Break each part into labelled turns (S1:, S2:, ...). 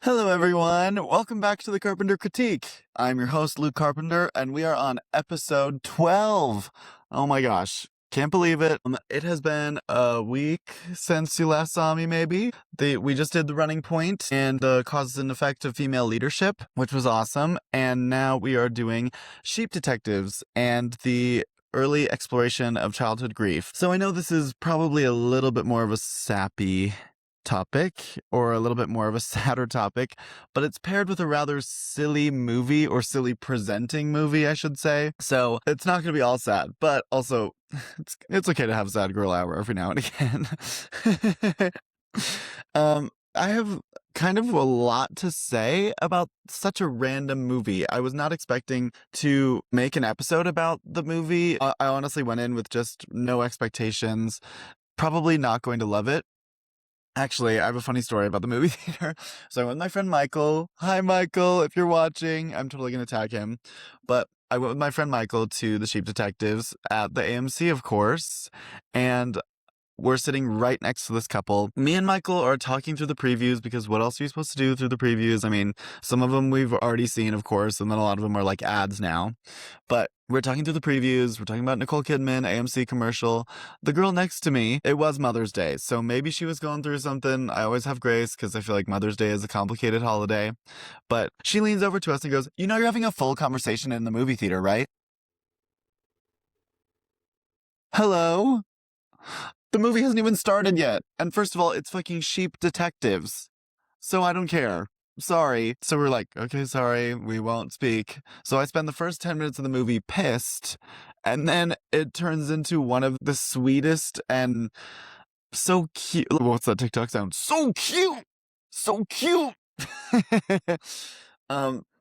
S1: Hello everyone, welcome back to the Carpenter Critique. I'm your host Luke Carpenter and we are on episode 12. Oh my gosh, can't believe it. It has been a week since you last saw me maybe. We just did the running point and the causes and effect of female leadership, which was awesome. And now we are doing sheep detectives and the early exploration of childhood grief. So I know this is probably a little bit more of a sappy topic or a little bit more of a sadder topic, but it's paired with a rather silly movie or silly presenting movie, I should say. So it's not going to be all sad, but also it's okay to have a sad girl hour every now and again. I have kind of a lot to say about such a random movie. I was not expecting to make an episode about the movie. I honestly went in with just no expectations, probably not going to love it. Actually, I have a funny story about the movie theater. So I went with my friend Michael. Hi, Michael, if you're watching. I'm totally going to tag him. But I went with my friend Michael to the Sheep Detectives at the AMC, of course. And we're sitting right next to this couple. Me and Michael are talking through the previews because what else are you supposed to do through the previews? I mean, some of them we've already seen, of course, and then a lot of them are like ads now. But we're talking through the previews. We're talking about Nicole Kidman, AMC commercial. The girl next to me, it was Mother's Day, so maybe she was going through something. I always have grace because I feel like Mother's Day is a complicated holiday. But she leans over to us and goes, "You know you're having a full conversation in the movie theater, right?" Hello? The movie hasn't even started yet. And first of all, it's fucking sheep detectives. So I don't care. Sorry. So we're like, okay, sorry, we won't speak. So I spend the first 10 minutes of the movie pissed. And then it turns into one of the sweetest and so cute. What's that TikTok sound? So cute. So cute.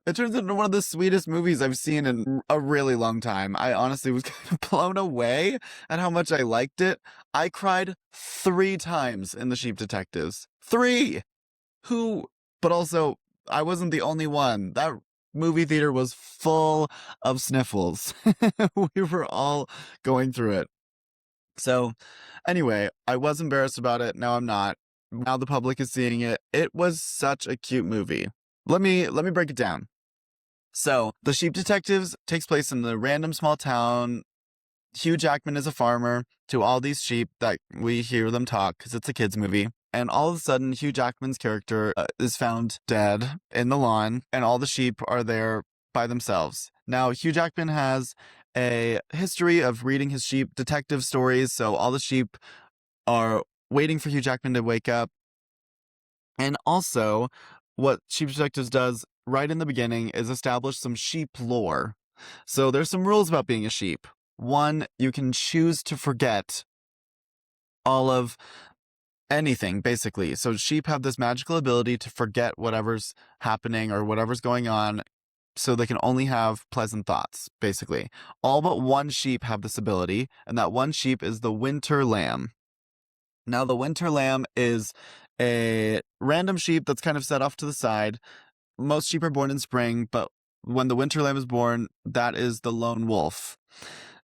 S1: It turns into one of the sweetest movies I've seen in a really long time. I honestly was kind of blown away at how much I liked it. I cried 3 times in The Sheep Detectives. 3! But also, I wasn't the only one. That movie theater was full of sniffles. We were all going through it. So, anyway, I was embarrassed about it. Now I'm not. Now the public is seeing it. It was such a cute movie. Let me break it down. So, The Sheep Detectives takes place in the random small town. Hugh Jackman is a farmer to all these sheep that we hear them talk because it's a kid's movie. And all of a sudden, Hugh Jackman's character is found dead in the lawn, and all the sheep are there by themselves. Now, Hugh Jackman has a history of reading his sheep detective stories, so all the sheep are waiting for Hugh Jackman to wake up. And also, what Sheep Detectives does right in the beginning is establish some sheep lore. So there's some rules about being a sheep. 1, you can choose to forget all of anything, basically. So sheep have this magical ability to forget whatever's happening or whatever's going on, so they can only have pleasant thoughts, basically. All but 1 sheep have this ability, and that 1 sheep is the winter lamb. Now, the winter lamb is a random sheep that's kind of set off to the side. Most sheep are born in spring, but when the winter lamb is born, that is the lone wolf.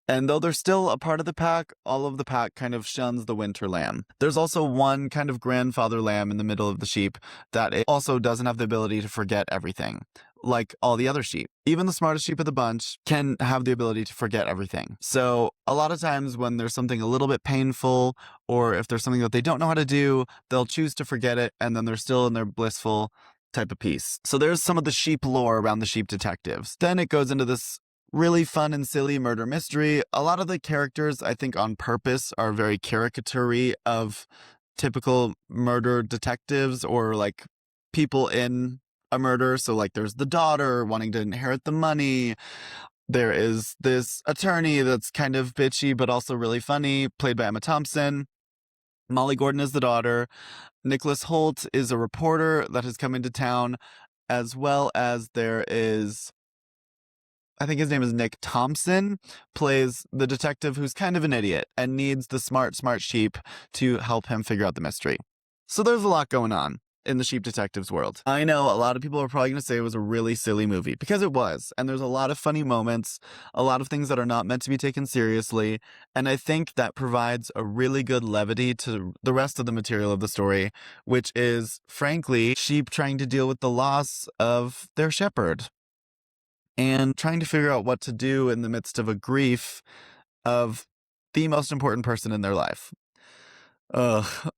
S1: And though they're still a part of the pack, all of the pack kind of shuns the winter lamb. There's also 1 kind of grandfather lamb in the middle of the sheep that it also doesn't have the ability to forget everything, like all the other sheep. Even the smartest sheep of the bunch can have the ability to forget everything. So a lot of times when there's something a little bit painful, or if there's something that they don't know how to do, they'll choose to forget it, and then they're still in their blissful type of peace. So there's some of the sheep lore around the Sheep Detectives. Then it goes into this really fun and silly murder mystery. A lot of the characters, I think on purpose, are very caricature-y of typical murder detectives or like people in a murder. So like there's the daughter wanting to inherit the money. There is this attorney that's kind of bitchy but also really funny, played by Emma Thompson. Molly Gordon is the daughter. Nicholas Holt is a reporter that has come into town, as well as there is, I think his name is Nick Thompson, plays the detective who's kind of an idiot and needs the smart sheep to help him figure out the mystery. So there's a lot going on. in the Sheep Detectives world. I know a lot of people are probably going to say it was a really silly movie, because it was. And there's a lot of funny moments, a lot of things that are not meant to be taken seriously. And I think that provides a really good levity to the rest of the material of the story, which is, frankly, sheep trying to deal with the loss of their shepherd and trying to figure out what to do in the midst of a grief of the most important person in their life. Ugh.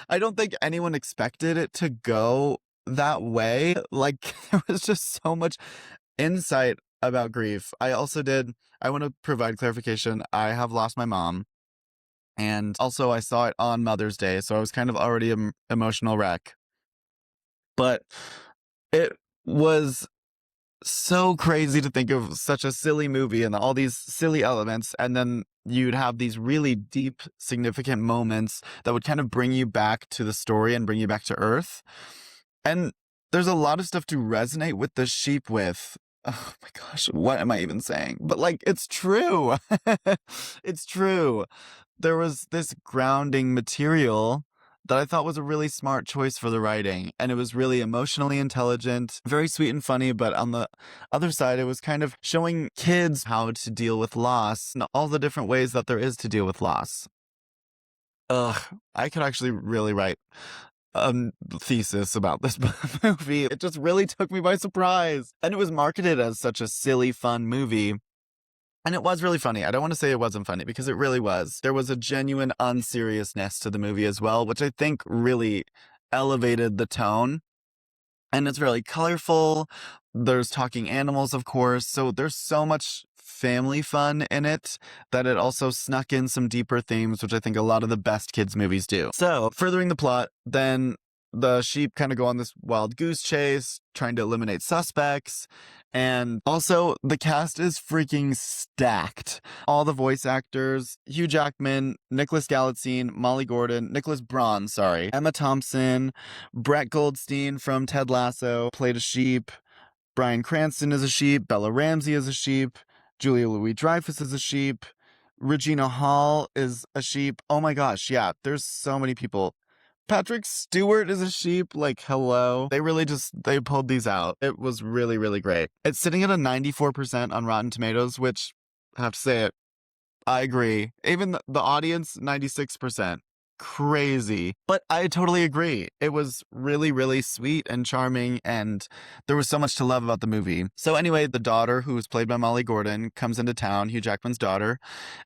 S1: I don't think anyone expected it to go that way. Like, there was just so much insight about grief. I want to provide clarification. I have lost my mom. And also I saw it on Mother's Day, so I was kind of already an emotional wreck. But it was so crazy to think of such a silly movie and all these silly elements, and then you'd have these really deep, significant moments that would kind of bring you back to the story and bring you back to Earth. And there's a lot of stuff to resonate with the sheep with. Oh my gosh, what am I even saying? But like, it's true. It's true. There was this grounding material that I thought was a really smart choice for the writing. And it was really emotionally intelligent, very sweet and funny. But on the other side, it was kind of showing kids how to deal with loss and all the different ways that there is to deal with loss. Ugh, I could actually really write a thesis about this movie. It just really took me by surprise. And it was marketed as such a silly, fun movie. And it was really funny. I don't want to say it wasn't funny, because it really was. There was a genuine unseriousness to the movie as well, which I think really elevated the tone. And it's really colorful. There's talking animals, of course. So there's so much family fun in it that it also snuck in some deeper themes, which I think a lot of the best kids movies do. So furthering the plot, then the sheep kind of go on this wild goose chase, trying to eliminate suspects. And also, the cast is freaking stacked. All the voice actors: Hugh Jackman, Nicholas Galitzine, Molly Gordon, Nicholas Braun, Emma Thompson, Brett Goldstein from Ted Lasso played a sheep, Bryan Cranston is a sheep, Bella Ramsey is a sheep, Julia Louis-Dreyfus is a sheep, Regina Hall is a sheep. Oh my gosh, yeah, there's so many people. Patrick Stewart is a sheep. Like, hello. They pulled these out. It was really, really great. It's sitting at a 94% on Rotten Tomatoes, which, I have to say it, I agree. Even the audience, 96%. Crazy. But I totally agree. It was really, really sweet and charming, and there was so much to love about the movie. So anyway, the daughter, who was played by Molly Gordon, comes into town, Hugh Jackman's daughter,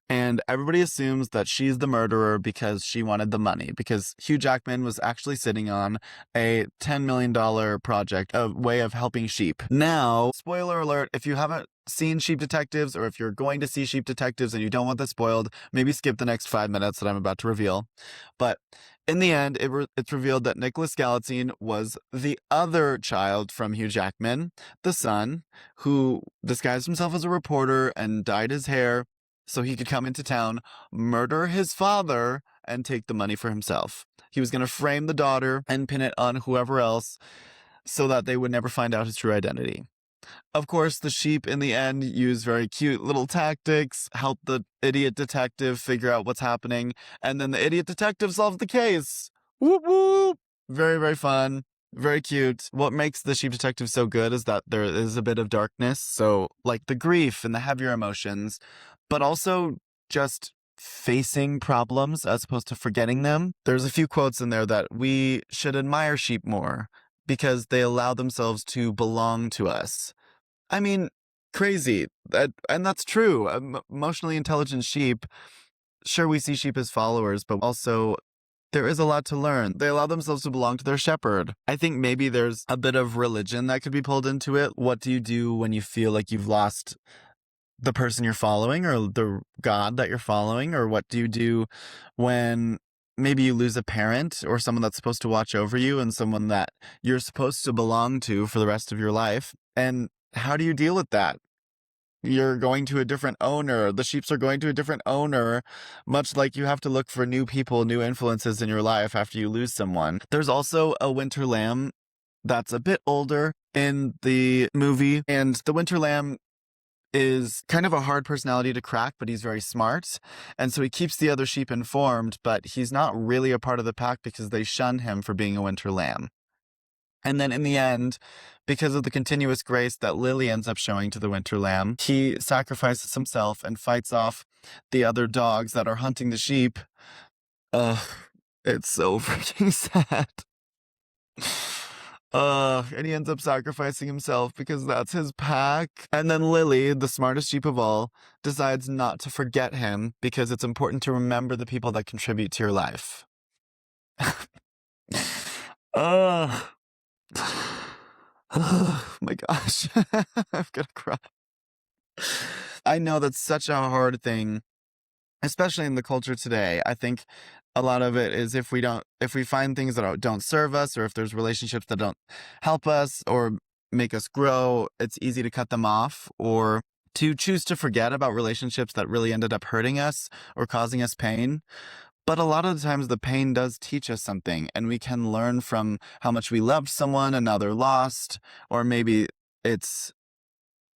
S1: and everybody assumes that she's the murderer because she wanted the money, because Hugh Jackman was actually sitting on a $10 million project, a way of helping sheep. Now, spoiler alert, if you haven't seen Sheep Detectives, or if you're going to see Sheep Detectives and you don't want this spoiled, maybe skip the next 5 minutes that I'm about to reveal. But in the end, it's revealed that Nicholas Galitzine was the other child from Hugh Jackman, the son, who disguised himself as a reporter and dyed his hair so he could come into town, murder his father, and take the money for himself. He was going to frame the daughter and pin it on whoever else so that they would never find out his true identity. Of course, the sheep in the end use very cute little tactics, help the idiot detective figure out what's happening, and then the idiot detective solves the case. Whoop whoop! Very, very fun. Very cute. What makes the Sheep Detective so good is that there is a bit of darkness, so like the grief and the heavier emotions, but also just facing problems as opposed to forgetting them. There's a few quotes in there that we should admire sheep more because they allow themselves to belong to us. I mean, crazy. And that's true. Emotionally intelligent sheep, sure, we see sheep as followers, but also there is a lot to learn. They allow themselves to belong to their shepherd. I think maybe there's a bit of religion that could be pulled into it. What do you do when you feel like you've lost the person you're following or the God that you're following? Or what do you do when maybe you lose a parent or someone that's supposed to watch over you and someone that you're supposed to belong to for the rest of your life? And how do you deal with that? You're going to a different owner. The sheeps are going to a different owner, much like you have to look for new people, new influences in your life after you lose someone. There's also a winter lamb that's a bit older in the movie, and the winter lamb is kind of a hard personality to crack, but he's very smart. And so he keeps the other sheep informed, but he's not really a part of the pack because they shun him for being a winter lamb. And then in the end, because of the continuous grace that Lily ends up showing to the winter lamb, he sacrifices himself and fights off the other dogs that are hunting the sheep. Ugh, it's so freaking sad. And he ends up sacrificing himself because that's his pack. And then Lily, the smartest sheep of all, decides not to forget him because it's important to remember the people that contribute to your life. Oh my gosh. I'm gonna cry. I know that's such a hard thing, especially in the culture today. I think a lot of it is if we find things that don't serve us, or if there's relationships that don't help us or make us grow, it's easy to cut them off or to choose to forget about relationships that really ended up hurting us or causing us pain. But a lot of the times the pain does teach us something, and we can learn from how much we loved someone and now they're lost, or maybe it's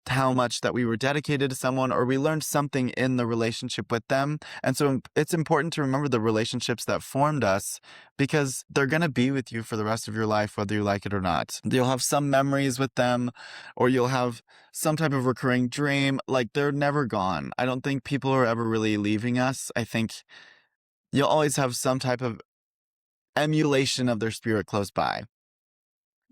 S1: how much that we were dedicated to someone, or we learned something in the relationship with them. And so it's important to remember the relationships that formed us because they're going to be with you for the rest of your life, whether you like it or not. You'll have some memories with them, or you'll have some type of recurring dream. Like, they're never gone. I don't think people are ever really leaving us. I think you'll always have some type of emulation of their spirit close by.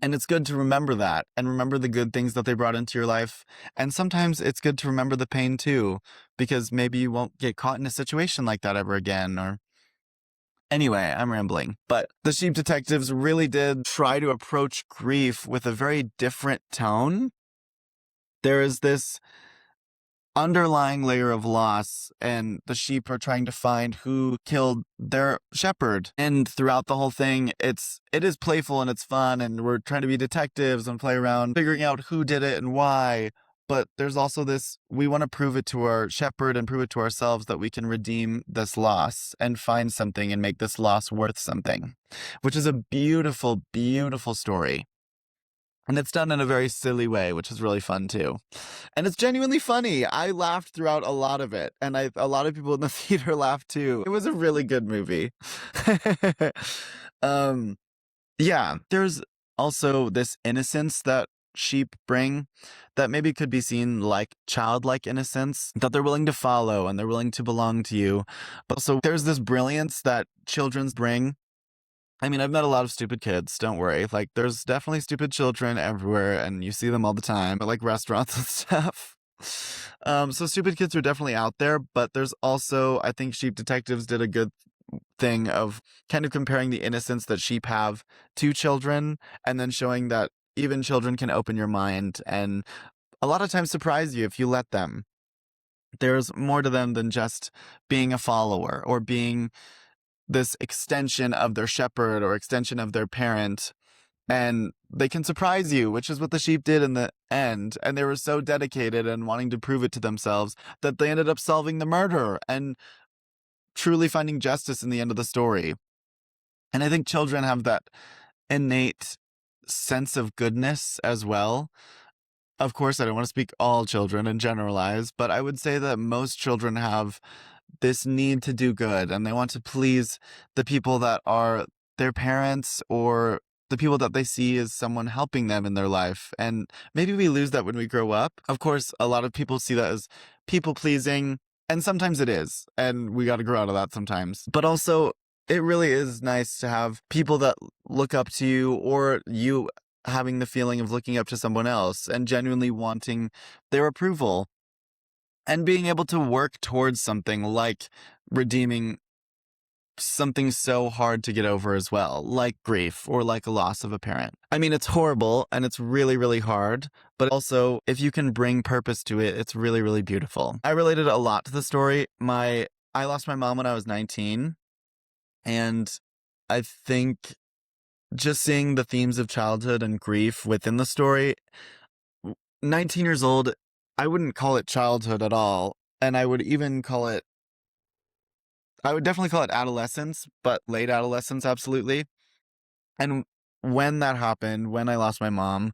S1: And it's good to remember that and remember the good things that they brought into your life. And sometimes it's good to remember the pain too, because maybe you won't get caught in a situation like that ever again. Or anyway, I'm rambling. But the Sheep Detectives really did try to approach grief with a very different tone. There is this underlying layer of loss, and the sheep are trying to find who killed their shepherd. And throughout the whole thing, it is playful and it's fun, and we're trying to be detectives and play around figuring out who did it and why. But there's also this, we want to prove it to our shepherd and prove it to ourselves that we can redeem this loss and find something and make this loss worth something, which is a beautiful, beautiful story. And it's done in a very silly way, which is really fun too. And it's genuinely funny. I laughed throughout a lot of it. And a lot of people in the theater laughed too. It was a really good movie. Yeah, there's also this innocence that sheep bring that maybe could be seen like childlike innocence, that they're willing to follow and they're willing to belong to you. But also there's this brilliance that children bring. I mean, I've met a lot of stupid kids, don't worry. Like, there's definitely stupid children everywhere, and you see them all the time, at, like, restaurants and stuff. So stupid kids are definitely out there, but there's also, I think Sheep Detectives did a good thing of kind of comparing the innocence that sheep have to children, and then showing that even children can open your mind, and a lot of times surprise you if you let them. There's more to them than just being a follower, or being this extension of their shepherd or extension of their parent, and they can surprise you, which is what the sheep did in the end. And they were so dedicated and wanting to prove it to themselves that they ended up solving the murder and truly finding justice in the end of the story. And I think children have that innate sense of goodness as well. Of course, I don't want to speak all children and generalize, but I would say that most children have this need to do good, and they want to please the people that are their parents or the people that they see as someone helping them in their life. And maybe we lose that when we grow up. Of course, a lot of people see that as people pleasing, and sometimes it is, and we got to grow out of that sometimes. But also, it really is nice to have people that look up to you, or you having the feeling of looking up to someone else and genuinely wanting their approval. And being able to work towards something like redeeming something so hard to get over as well, like grief or like a loss of a parent. I mean, it's horrible and it's really, really hard, but also if you can bring purpose to it, it's really, really beautiful. I related a lot to the story. I lost my mom when I was 19, and I think just seeing the themes of childhood and grief within the story, 19 years old, I wouldn't call it childhood at all. And I would definitely call it adolescence, but late adolescence, absolutely. And when that happened, when I lost my mom,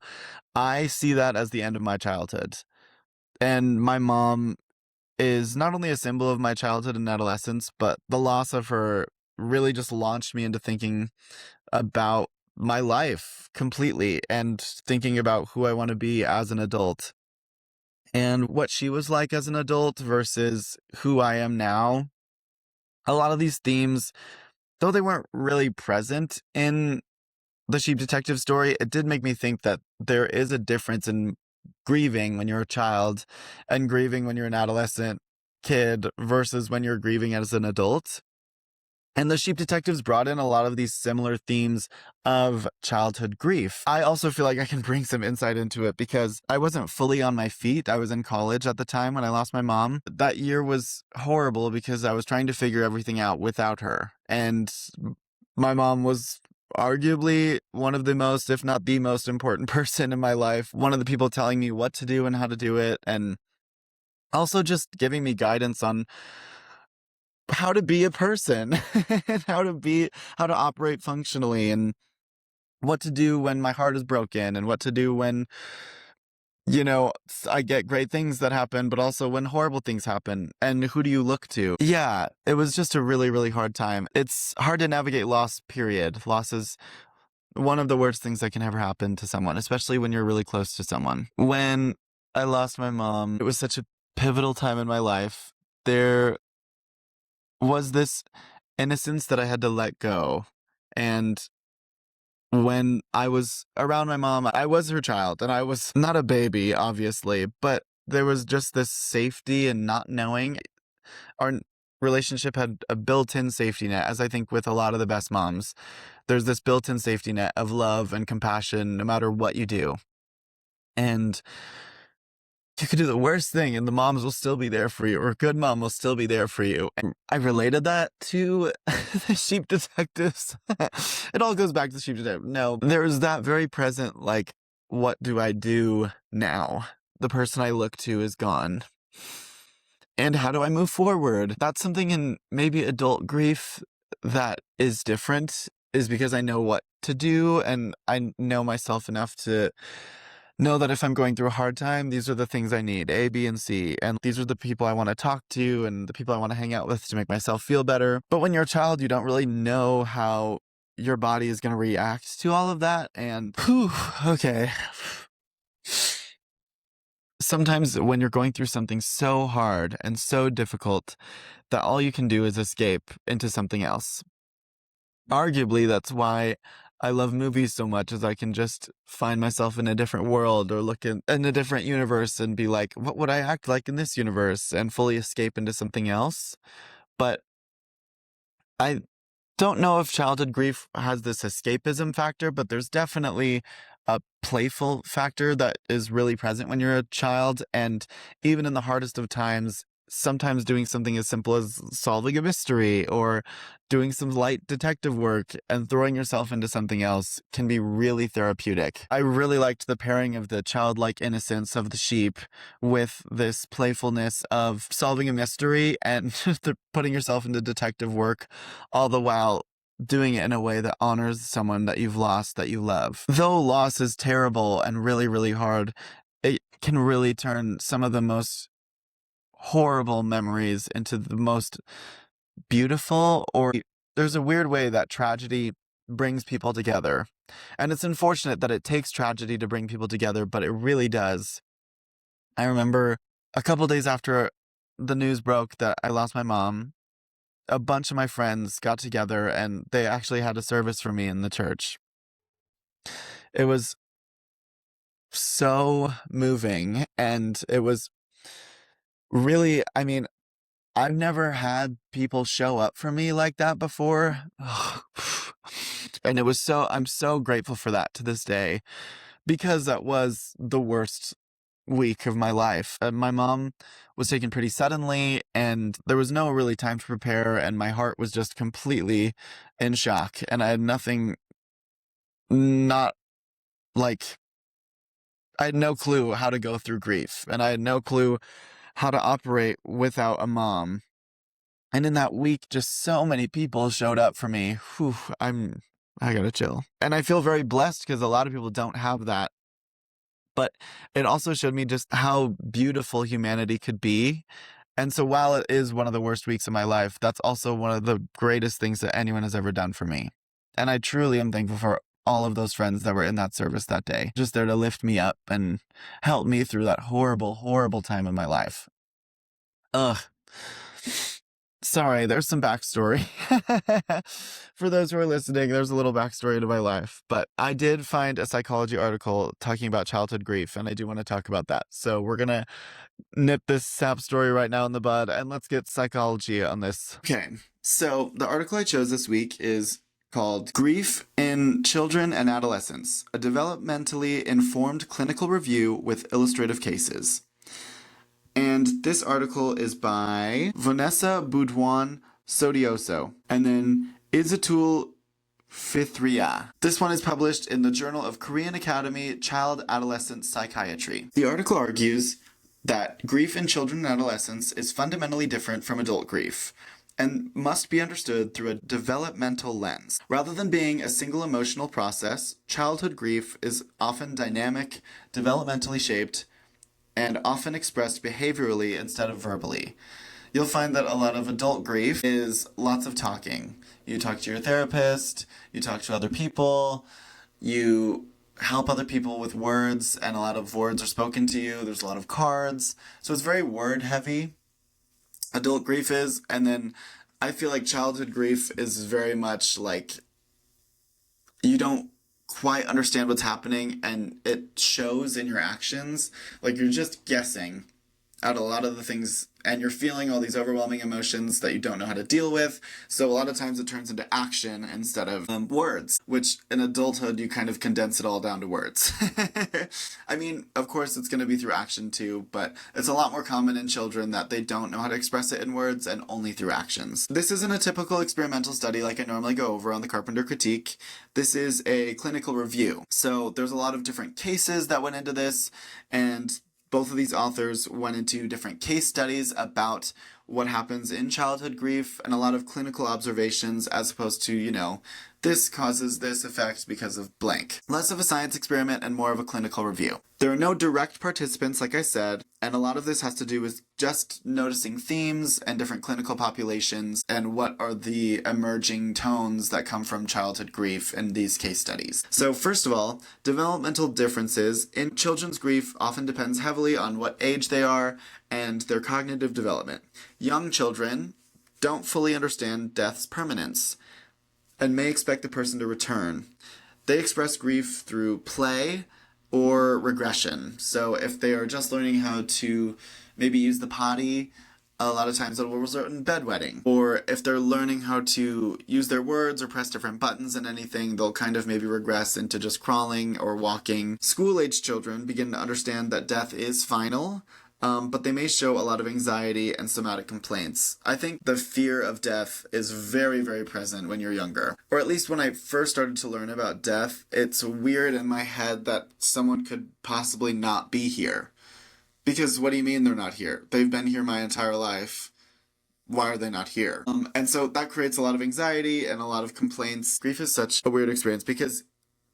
S1: I see that as the end of my childhood. And my mom is not only a symbol of my childhood and adolescence, but the loss of her really just launched me into thinking about my life completely and thinking about who I want to be as an adult and what she was like as an adult versus who I am now. A lot of these themes, though they weren't really present in the Sheep Detective story, it did make me think that there is a difference in grieving when you're a child and grieving when you're an adolescent kid versus when you're grieving as an adult. And the Sheep Detectives brought in a lot of these similar themes of childhood grief. I also feel like I can bring some insight into it because I wasn't fully on my feet. I was in college at the time when I lost my mom. That year was horrible because I was trying to figure everything out without her. And my mom was arguably one of the most, if not the most important person in my life. One of the people telling me what to do and how to do it. And also just giving me guidance on how to be a person and how to operate functionally and what to do when my heart is broken and what to do when, I get great things that happen, but also when horrible things happen and who do you look to? Yeah, it was just a really, really hard time. It's hard to navigate loss, period. Loss is one of the worst things that can ever happen to someone, especially when you're really close to someone. When I lost my mom, it was such a pivotal time in my life. There was this innocence that I had to let go. And when I was around my mom, I was her child and I was not a baby, obviously, but there was just this safety and not knowing. Our relationship had a built-in safety net, as I think with a lot of the best moms. There's this built-in safety net of love and compassion no matter what you do. And you could do the worst thing and the moms will still be there for you, or a good mom will still be there for you. And I related that to the Sheep Detectives. It all goes back to the Sheep Detective. No, there was that very present, like, what do I do now? The person I look to is gone. And how do I move forward? That's something in maybe adult grief that is different, is because I know what to do and I know myself enough to know that if I'm going through a hard time, these are the things I need, A, B, and C. And these are the people I want to talk to and the people I want to hang out with to make myself feel better. But when you're a child, you don't really know how your body is going to react to all of that. And, okay. Sometimes when you're going through something so hard and so difficult that all you can do is escape into something else. Arguably, that's why I love movies so much, is I can just find myself in a different world or look in a different universe and be like, what would I act like in this universe, and fully escape into something else. But I don't know if childhood grief has this escapism factor, but there's definitely a playful factor that is really present when you're a child. And even in the hardest of times, sometimes doing something as simple as solving a mystery or doing some light detective work and throwing yourself into something else can be really therapeutic. I really liked the pairing of the childlike innocence of the sheep with this playfulness of solving a mystery and putting yourself into detective work, all the while doing it in a way that honors someone that you've lost, that you love. Though loss is terrible and really, really hard, it can really turn some of the most horrible memories into the most beautiful. Or there's a weird way that tragedy brings people together. And it's unfortunate that it takes tragedy to bring people together, but it really does. I remember a couple days after the news broke that I lost my mom, a bunch of my friends got together and they actually had a service for me in the church. It was so moving, and it was really, I've never had people show up for me like that before. And I'm so grateful for that to this day, because that was the worst week of my life. My mom was taken pretty suddenly and there was no really time to prepare, and my heart was just completely in shock, and I had not like, I had no clue how to go through grief, and I had no clue how to operate without a mom. And in that week, just so many people showed up for me. I gotta chill. And I feel very blessed because a lot of people don't have that but it also showed me just how beautiful humanity could be. And so while it is one of the worst weeks of my life, that's also one of the greatest things that anyone has ever done for me. And I truly am thankful for all of those friends that were in that service that day, just there to lift me up and help me through that horrible, horrible time in my life. Ugh. Sorry, there's some backstory. For those who are listening, there's a little backstory to my life. But I did find a psychology article talking about childhood grief, and I do want to talk about that. So we're going to nip this sap story right now in the bud, and let's get psychology on this. Okay, so the article I chose this week is called Grief in Children and Adolescents, a developmentally informed clinical review with illustrative cases. And this article is by Vanessa Budiawan Soetioso, and then Izzatul Fithriyah. This one is published in the Journal of Korean Academy Child Adolescent Psychiatry. The article argues that grief in children and adolescents is fundamentally different from adult grief and must be understood through a developmental lens. Rather than being a single emotional process, childhood grief is often dynamic, developmentally shaped, and often expressed behaviorally instead of verbally. You'll find that a lot of adult grief is lots of talking. You talk to your therapist, you talk to other people, you help other people with words, and a lot of words are spoken to you. There's a lot of cards. So it's very word heavy. Adult grief is, and then I feel like childhood grief is very much like you don't quite understand what's happening, and it shows in your actions. Like you're just guessing at a lot of the things, and you're feeling all these overwhelming emotions that you don't know how to deal with. So a lot of times it turns into action instead of words, which in adulthood you kind of condense it all down to words. I mean, of course it's going to be through action too, but it's a lot more common in children that they don't know how to express it in words and only through actions. This isn't a typical experimental study like I normally go over on the Carpenter Critique. This is a clinical review. So there's a lot of different cases that went into this, and both of these authors went into different case studies about what happens in childhood grief and a lot of clinical observations as opposed to, this causes this effect because of blank. Less of a science experiment and more of a clinical review. There are no direct participants, like I said, and a lot of this has to do with just noticing themes and different clinical populations and what are the emerging tones that come from childhood grief in these case studies. So first of all, developmental differences in children's grief often depends heavily on what age they are and their cognitive development. Young children don't fully understand death's permanence and may expect the person to return. They express grief through play or regression. So if they are just learning how to maybe use the potty, a lot of times it will result in bedwetting. Or if they're learning how to use their words or press different buttons and anything, they'll kind of maybe regress into just crawling or walking. School-age children begin to understand that death is final, but they may show a lot of anxiety and somatic complaints. I think the fear of death is very, very present when you're younger. Or at least when I first started to learn about death, it's weird in my head that someone could possibly not be here. Because what do you mean they're not here? They've been here my entire life. Why are they not here? And so that creates a lot of anxiety and a lot of complaints. Grief is such a weird experience because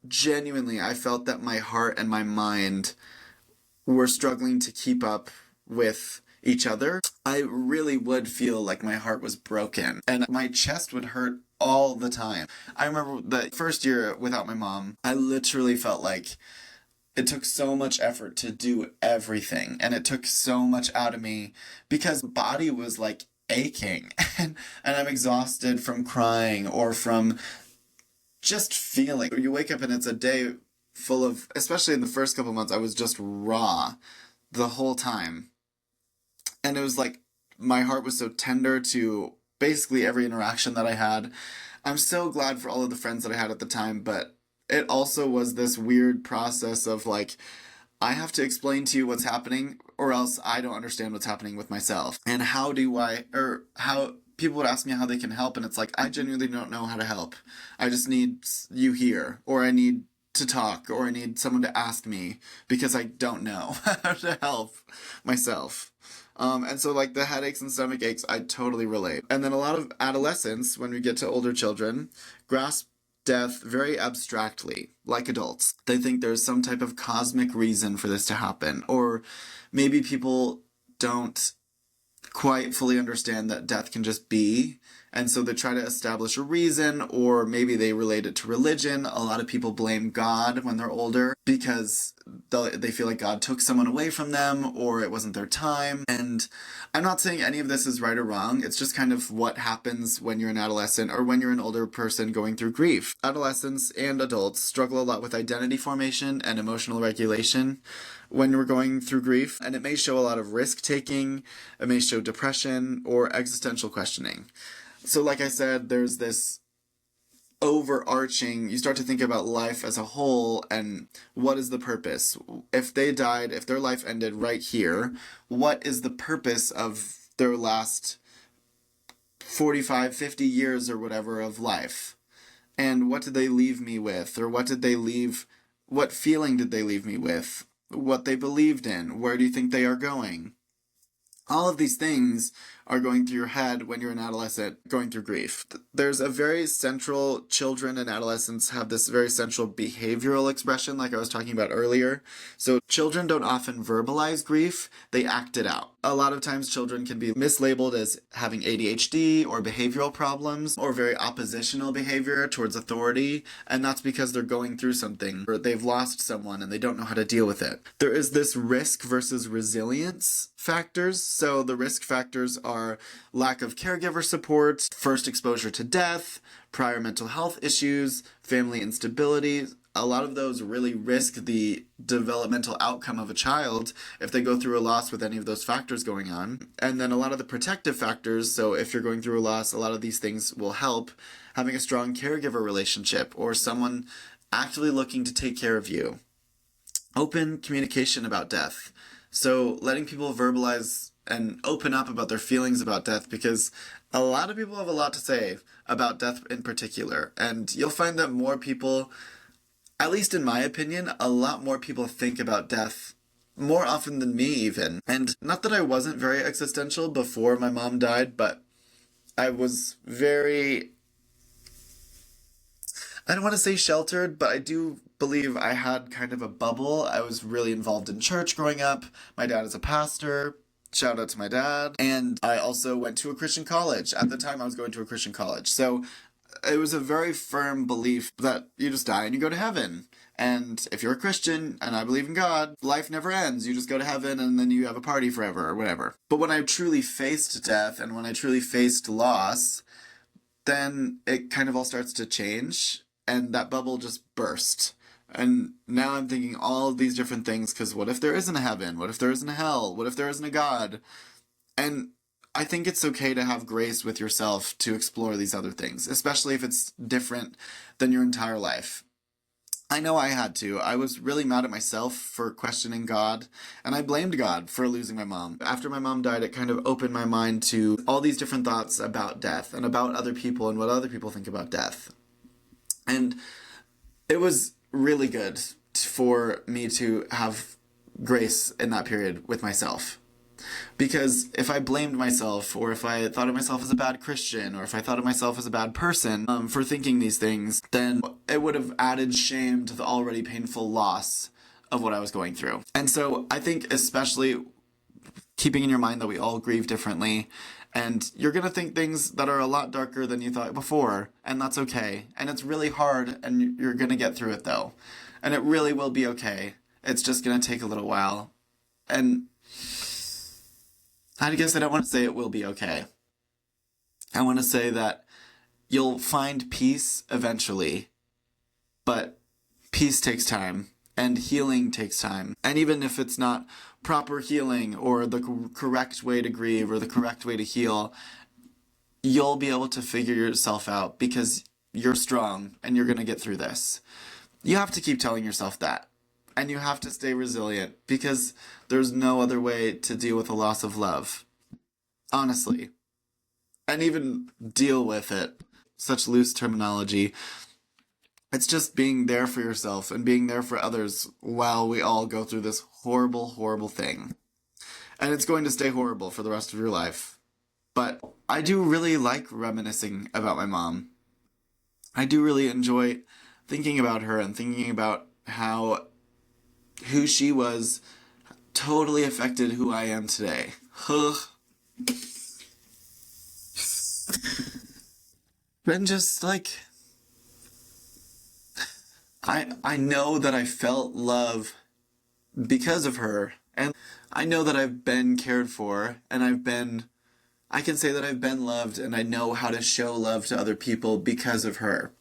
S1: genuinely I felt that my heart and my mind were struggling to keep up with each other. I really would feel like my heart was broken and my chest would hurt all the time. I remember the first year without my mom, I literally felt like it took so much effort to do everything, and it took so much out of me because my body was like aching and I'm exhausted from crying or from just feeling. You wake up and it's a day full of, especially in the first couple months, I was just raw the whole time. And it was like my heart was so tender to basically every interaction that I had. I'm so glad for all of the friends that I had at the time, but it also was this weird process of like, I have to explain to you what's happening or else I don't understand what's happening with myself. And how people would ask me how they can help, and it's like, I genuinely don't know how to help. I just need you here, or I need to talk, or I need someone to ask me because I don't know how to help myself. And so like the headaches and stomach aches, I totally relate. And then a lot of adolescents, when we get to older children, grasp death very abstractly, like adults. They think there's some type of cosmic reason for this to happen, or maybe people don't quite fully understand that death can just be, and so they try to establish a reason, or maybe they relate it to religion. A lot of people blame God when they're older because they feel like God took someone away from them, or it wasn't their time. And I'm not saying any of this is right or wrong. It's just kind of what happens when you're an adolescent or when you're an older person going through grief. Adolescents and adults struggle a lot with identity formation and emotional regulation when we're going through grief, and it may show a lot of risk-taking, it may show depression, or existential questioning. So like I said, there's this overarching, you start to think about life as a whole and what is the purpose? If they died, if their life ended right here, what is the purpose of their last 45, 50 years or whatever of life? And what did they leave me with? Or what feeling did they leave me with? What they believed in? Where do you think they are going? All of these things are going through your head when you're an adolescent going through grief. There's a very central, children and adolescents have this very central behavioral expression like I was talking about earlier. So children don't often verbalize grief, they act it out. A lot of times children can be mislabeled as having ADHD or behavioral problems or very oppositional behavior towards authority, and that's because they're going through something or they've lost someone and they don't know how to deal with it. There is this risk versus resilience factors. So the risk factors are lack of caregiver support, first exposure to death, prior mental health issues, family instability. A lot of those really risk the developmental outcome of a child if they go through a loss with any of those factors going on. And then a lot of the protective factors, so if you're going through a loss, a lot of these things will help. Having a strong caregiver relationship or someone actively looking to take care of you. Open communication about death. So letting people verbalize and open up about their feelings about death, because a lot of people have a lot to say about death in particular. And you'll find that more people, at least in my opinion, a lot more people think about death more often than me even. And not that I wasn't very existential before my mom died, but I was very, I don't want to say sheltered, but I do believe I had kind of a bubble. I was really involved in church growing up. My dad is a pastor. Shout out to my dad. And I also went to a Christian college. At the time, I was going to a Christian college. So it was a very firm belief that you just die and you go to heaven. And if you're a Christian and I believe in God, life never ends. You just go to heaven and then you have a party forever or whatever. But when I truly faced death and when I truly faced loss, then it kind of all starts to change and that bubble just burst. And now I'm thinking all of these different things, because what if there isn't a heaven? What if there isn't a hell? What if there isn't a God? And I think it's okay to have grace with yourself to explore these other things, especially if it's different than your entire life. I know I had to. I was really mad at myself for questioning God, and I blamed God for losing my mom. After my mom died, it kind of opened my mind to all these different thoughts about death and about other people and what other people think about death. And it was really good for me to have grace in that period with myself. Because if I blamed myself, or if I thought of myself as a bad Christian, or if I thought of myself as a bad person for thinking these things, then it would have added shame to the already painful loss of what I was going through. And so I think especially keeping in your mind that we all grieve differently, and you're going to think things that are a lot darker than you thought before, and that's okay. And it's really hard, and you're going to get through it though. And it really will be okay. It's just going to take a little while. And I guess I don't want to say it will be okay. I want to say that you'll find peace eventually, but peace takes time, and healing takes time. And even if it's not proper healing or the correct way to grieve or the correct way to heal, you'll be able to figure yourself out because you're strong and you're going to get through this. You have to keep telling yourself that. And you have to stay resilient because there's no other way to deal with a loss of love. Honestly. And even deal with it. Such loose terminology. It's just being there for yourself and being there for others while we all go through this horrible, horrible thing. And it's going to stay horrible for the rest of your life. But I do really like reminiscing about my mom. I do really enjoy thinking about her and thinking about how who she was totally affected who I am today. And just like I know that I felt love because of her, and I know that I've been cared for, and I can say that I've been loved, and I know how to show love to other people because of her.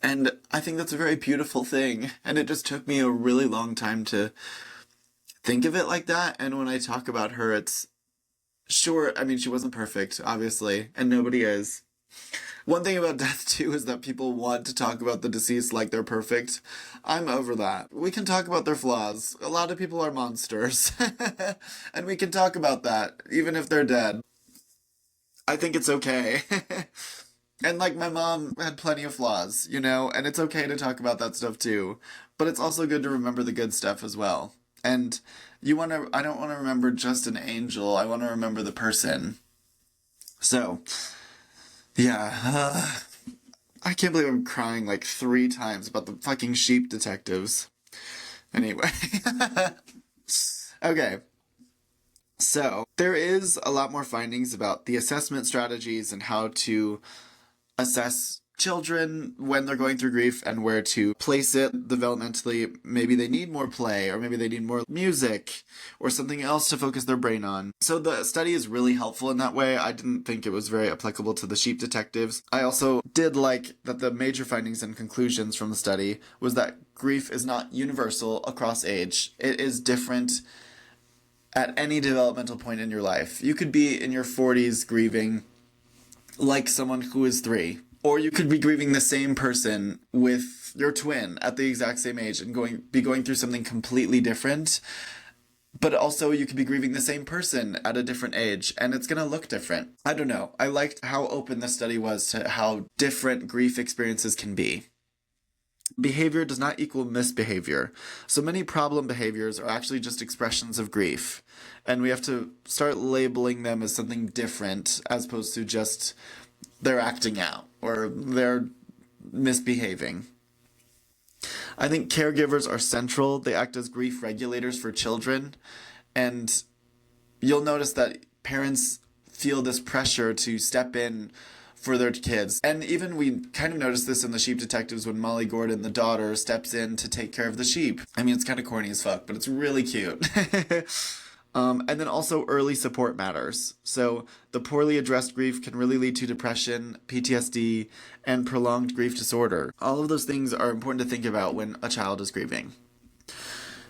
S1: And I think that's a very beautiful thing, and it just took me a really long time to think of it like that. And when I talk about her, it's sure, I mean, she wasn't perfect, obviously, and nobody is. One thing about death, too, is that people want to talk about the deceased like they're perfect. I'm over that. We can talk about their flaws. A lot of people are monsters. And we can talk about that, even if they're dead. I think it's okay. And like my mom had plenty of flaws, and it's okay to talk about that stuff too. But it's also good to remember the good stuff as well. And I don't want to remember just an angel, I want to remember the person. So, yeah, I can't believe I'm crying like 3 times about the fucking sheep detectives. Anyway. Okay. So, there is a lot more findings about the assessment strategies and how to assess children when they're going through grief and where to place it developmentally. Maybe they need more play, or maybe they need more music or something else to focus their brain on. So the study is really helpful in that way. I didn't think it was very applicable to the sheep detectives. I also did like that the major findings and conclusions from the study was that grief is not universal across age. It is different at any developmental point in your life. You could be in your 40s grieving like someone who is 3. Or you could be grieving the same person with your twin at the exact same age and be going through something completely different. But also you could be grieving the same person at a different age, and it's going to look different. I don't know. I liked how open the study was to how different grief experiences can be. Behavior does not equal misbehavior. So many problem behaviors are actually just expressions of grief. And we have to start labeling them as something different as opposed to just they're acting out or they're misbehaving. I think caregivers are central. They act as grief regulators for children. And you'll notice that parents feel this pressure to step in for their kids. And even we kind of notice this in the sheep detectives when Molly Gordon, the daughter, steps in to take care of the sheep. I mean, it's kind of corny as fuck, but it's really cute. And then also early support matters. So the poorly addressed grief can really lead to depression, PTSD, and prolonged grief disorder. All of those things are important to think about when a child is grieving.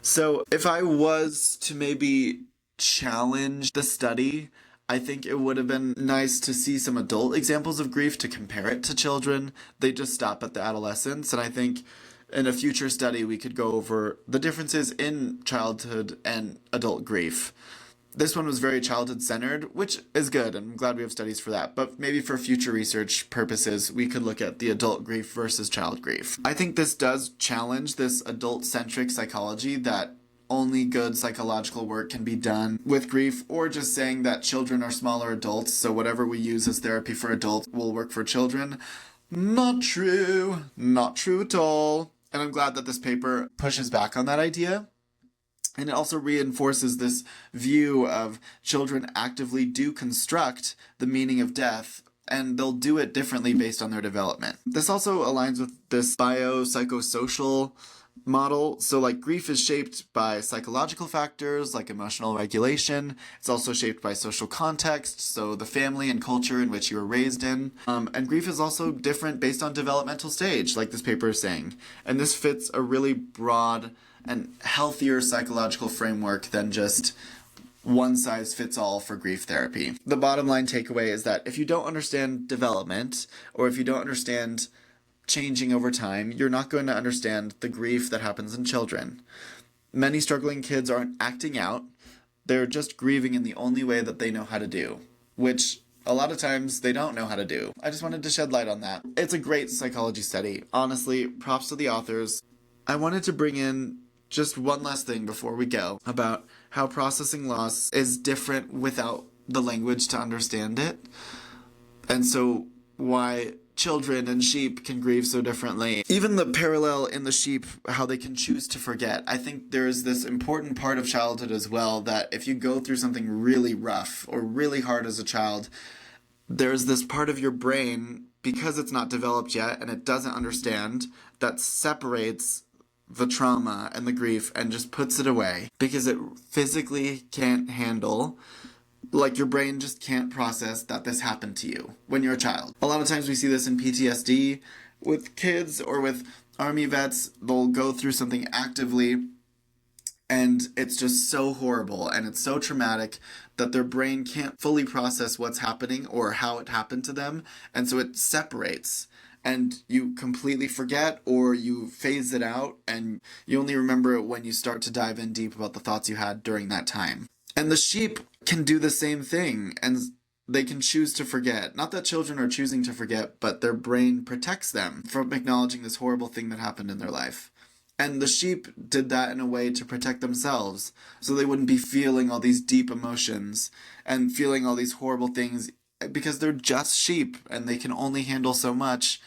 S1: So if I was to maybe challenge the study, I think it would have been nice to see some adult examples of grief to compare it to children. They just stop at the adolescents, and I think in a future study we could go over the differences in childhood and adult grief. This one was very childhood-centered, which is good, and I'm glad we have studies for that. But maybe for future research purposes, we could look at the adult grief versus child grief. I think this does challenge this adult-centric psychology that only good psychological work can be done with grief, or just saying that children are smaller adults, so whatever we use as therapy for adults will work for children. Not true. Not true at all. And I'm glad that this paper pushes back on that idea. And it also reinforces this view of children actively do construct the meaning of death, and they'll do it differently based on their development. This also aligns with this biopsychosocial model. So like grief is shaped by psychological factors like emotional regulation. It's also shaped by social context, so the family and culture in which you were raised in. And grief is also different based on developmental stage, like this paper is saying. And this fits a really broad and healthier psychological framework than just one size fits all for grief therapy. The bottom line takeaway is that if you don't understand development, or if you don't understand changing over time, you're not going to understand the grief that happens in children. Many struggling kids aren't acting out, they're just grieving in the only way that they know how to do, which a lot of times they don't know how to do. I just wanted to shed light on that. It's a great psychology study. Honestly, props to the authors. I wanted to bring in just one last thing before we go about how processing loss is different without the language to understand it. And so why children and sheep can grieve so differently. Even the parallel in the sheep, how they can choose to forget. I think there's this important part of childhood as well, that if you go through something really rough or really hard as a child, there's this part of your brain, because it's not developed yet and it doesn't understand, that separates the trauma and the grief and just puts it away because it physically can't handle, like your brain just can't process that this happened to you when you're a child. A lot of times we see this in PTSD with kids or with army vets. They'll go through something actively and it's just so horrible and it's so traumatic that their brain can't fully process what's happening or how it happened to them, and so it separates. And you completely forget or you phase it out and you only remember it when you start to dive in deep about the thoughts you had during that time. And the sheep can do the same thing, and they can choose to forget. Not that children are choosing to forget, but their brain protects them from acknowledging this horrible thing that happened in their life. And the sheep did that in a way to protect themselves, so they wouldn't be feeling all these deep emotions and feeling all these horrible things, because they're just sheep and they can only handle so much.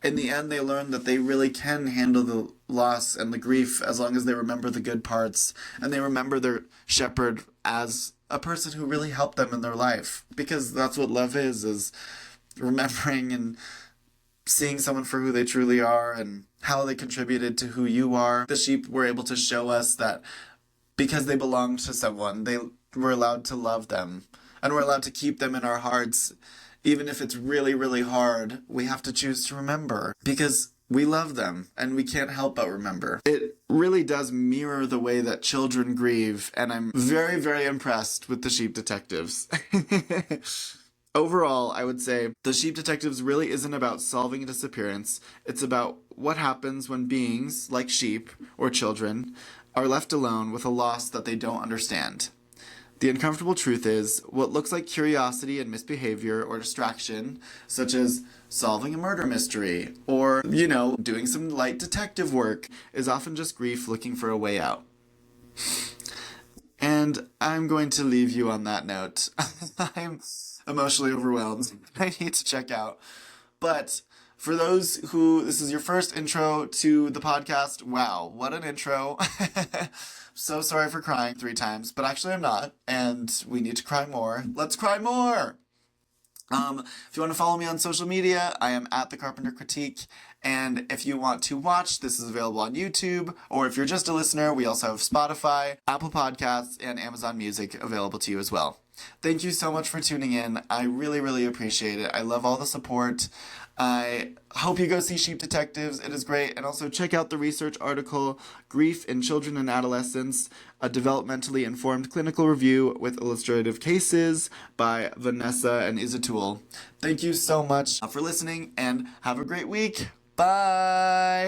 S1: In the end, they learn that they really can handle the loss and the grief as long as they remember the good parts and they remember their shepherd as a person who really helped them in their life. Because that's what love is remembering and seeing someone for who they truly are and how they contributed to who you are. The sheep were able to show us that because they belonged to someone, they were allowed to love them and we're allowed to keep them in our hearts. Even if it's really, really hard, we have to choose to remember because we love them and we can't help but remember. It really does mirror the way that children grieve, and I'm very, very impressed with the Sheep Detectives. Overall, I would say the Sheep Detectives really isn't about solving a disappearance. It's about what happens when beings, like sheep or children, are left alone with a loss that they don't understand. The uncomfortable truth is, what looks like curiosity and misbehavior or distraction, such as solving a murder mystery or, doing some light detective work, is often just grief looking for a way out. And I'm going to leave you on that note. I'm emotionally overwhelmed. I need to check out. But for those who this is your first intro to the podcast, wow, what an intro. So sorry for crying 3 times, but actually I'm not, and we need to cry more. Let's cry more! If you want to follow me on social media, I am at the Carpenter Critique, and if you want to watch, this is available on YouTube, or if you're just a listener, we also have Spotify, Apple Podcasts, and Amazon Music available to you as well. Thank you so much for tuning in. I really, really appreciate it. I love all the support. I hope you go see Sheep Detectives. It is great. And also check out the research article, Grief in Children and Adolescents, a developmentally informed clinical review with illustrative cases by Vanessa and Izzatul. Thank you so much for listening and have a great week. Bye!